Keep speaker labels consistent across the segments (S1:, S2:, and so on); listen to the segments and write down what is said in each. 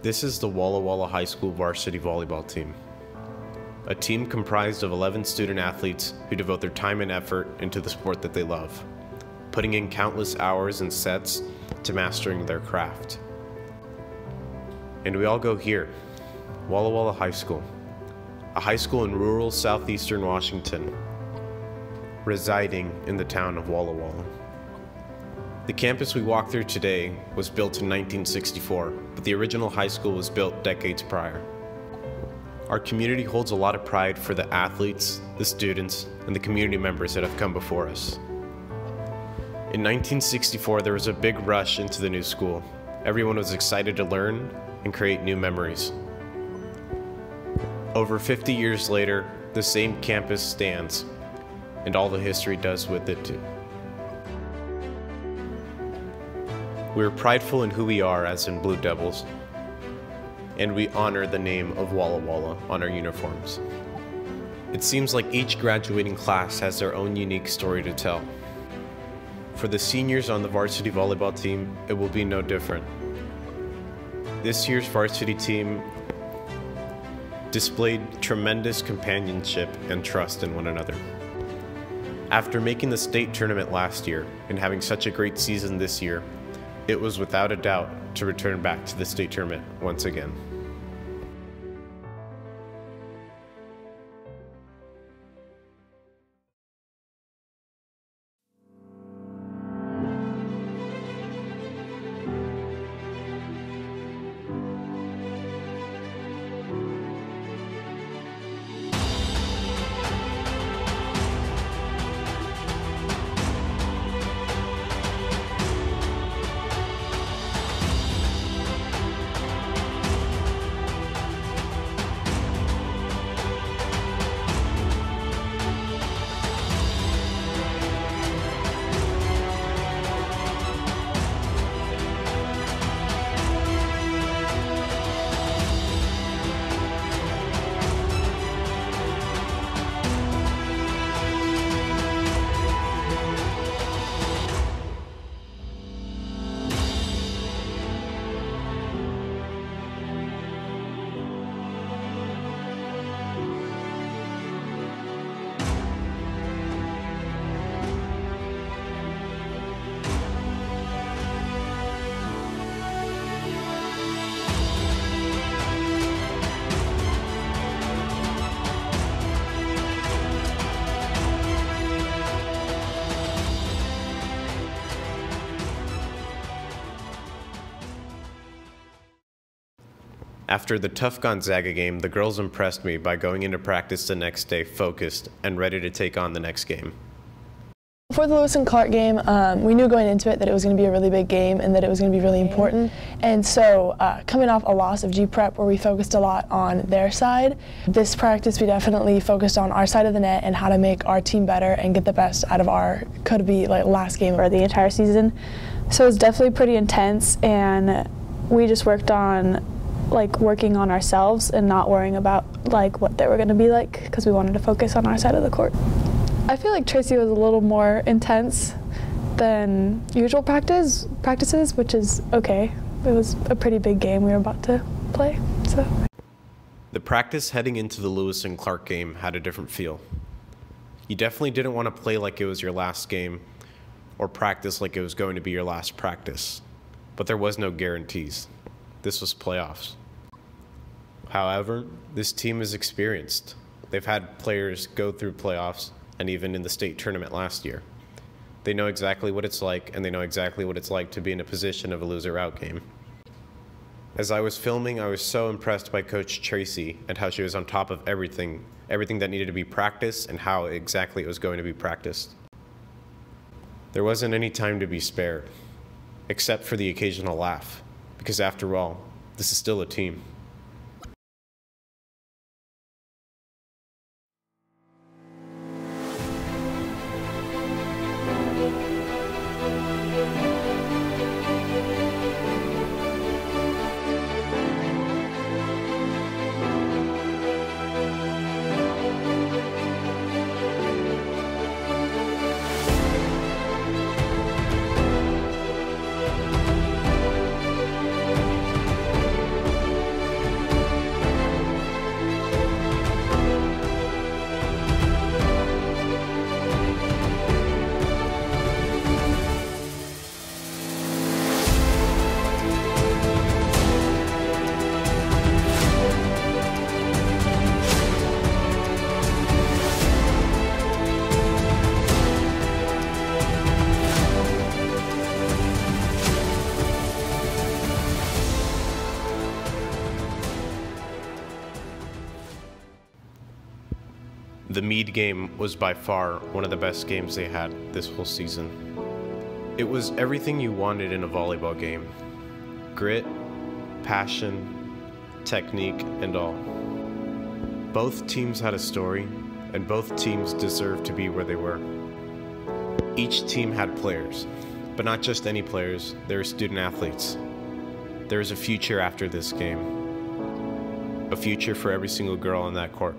S1: This is the Walla Walla High School varsity volleyball team. A team comprised of 11 student athletes who devote their time and effort into the sport that they love, putting in countless hours and sets to mastering their craft. And we all go here, Walla Walla High School, a high school in rural southeastern Washington, residing in the town of Walla Walla. The campus we walk through today was built in 1964, but the original high school was built decades prior. Our community holds a lot of pride for the athletes, the students, and the community members that have come before us. In 1964, there was a big rush into the new school. Everyone was excited to learn and create new memories. Over 50 years later, the same campus stands, and all the history does with it too. We're prideful in who we are as in Blue Devils, and we honor the name of Walla Walla on our uniforms. It seems like each graduating class has their own unique story to tell. For the seniors on the varsity volleyball team, it will be no different. This year's varsity team displayed tremendous companionship and trust in one another. After making the state tournament last year and having such a great season this year, it was without a doubt to return back to the state tournament once again. After the tough Gonzaga game, the girls impressed me by going into practice the next day focused and ready to take on the next game.
S2: For the Lewis and Clark game, we knew going into it that it was going to be a really big game and that it was going to be really important. And so coming off a loss of G-Prep where we focused a lot on their side, this practice we definitely focused on our side of the net and how to make our team better and get the best out of our could-be last game
S3: or the entire season. So it was definitely pretty intense, and we just worked on working on ourselves and not worrying about what they were going to be like, because we wanted to focus on our side of the court. I feel like Tracy was a little more intense than usual practices, which is okay. It was a pretty big game we were about to play. So
S1: the practice heading into the Lewis and Clark game had a different feel. You definitely didn't want to play like it was your last game or practice like it was going to be your last practice, but there was no guarantees. This was playoffs. However, this team is experienced. They've had players go through playoffs and even in the state tournament last year. They know exactly what it's like, and they know exactly what it's like to be in a position of a loser-out game. As I was filming, I was so impressed by Coach Tracy and how she was on top of everything that needed to be practiced and how exactly it was going to be practiced. There wasn't any time to be spared, except for the occasional laugh, because after all, this is still a team. The Mead game was by far one of the best games they had this whole season. It was everything you wanted in a volleyball game. Grit, passion, technique, and all. Both teams had a story, and both teams deserved to be where they were. Each team had players, but not just any players, they were student athletes. There is a future after this game. A future for every single girl on that court.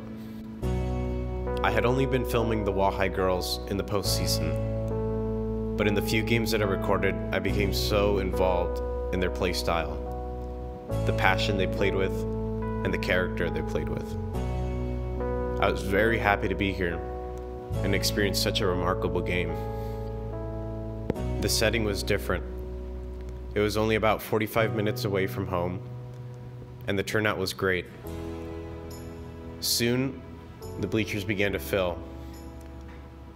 S1: I had only been filming the Walla High girls in the postseason, but in the few games that I recorded, I became so involved in their play style, the passion they played with, and the character they played with. I was very happy to be here and experience such a remarkable game. The setting was different. It was only about 45 minutes away from home, and the turnout was great. Soon, the bleachers began to fill,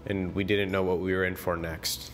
S1: and we didn't know what we were in for next.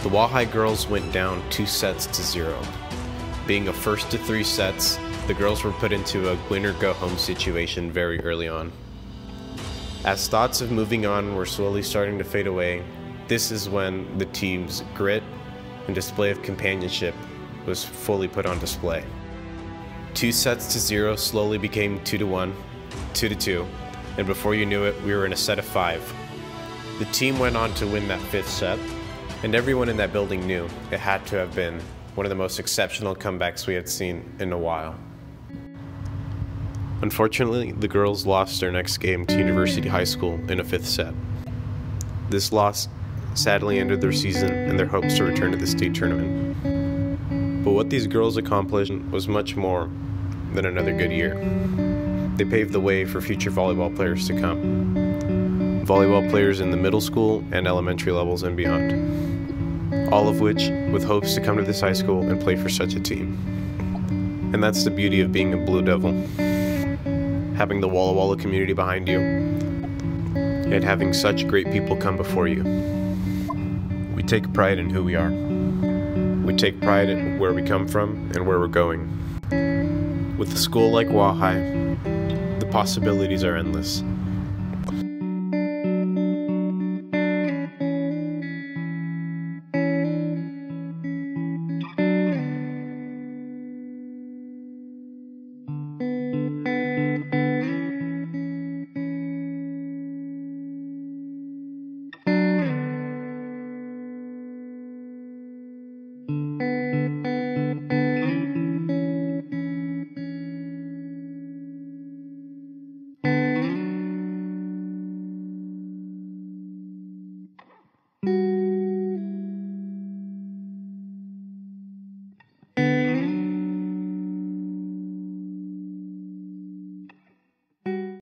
S1: The Walla High girls went down 2-0. Being a first to 3 sets, the girls were put into a win-or-go-home situation very early on. As thoughts of moving on were slowly starting to fade away, this is when the team's grit and display of companionship was fully put on display. 2-0 slowly became 2-1, 2-2, and before you knew it, we were in a set of 5. The team went on to win that 5th set, and everyone in that building knew it had to have been one of the most exceptional comebacks we had seen in a while. Unfortunately, the girls lost their next game to University High School in a 5th set. This loss sadly ended their season and their hopes to return to the state tournament. But what these girls accomplished was much more than another good year. They paved the way for future volleyball players to come. Volleyball players in the middle school and elementary levels and beyond. All of which with hopes to come to this high school and play for such a team. And that's the beauty of being a Blue Devil. Having the Walla Walla community behind you, and having such great people come before you. We take pride in who we are. We take pride in where we come from and where we're going. With a school like Walla High, the possibilities are endless.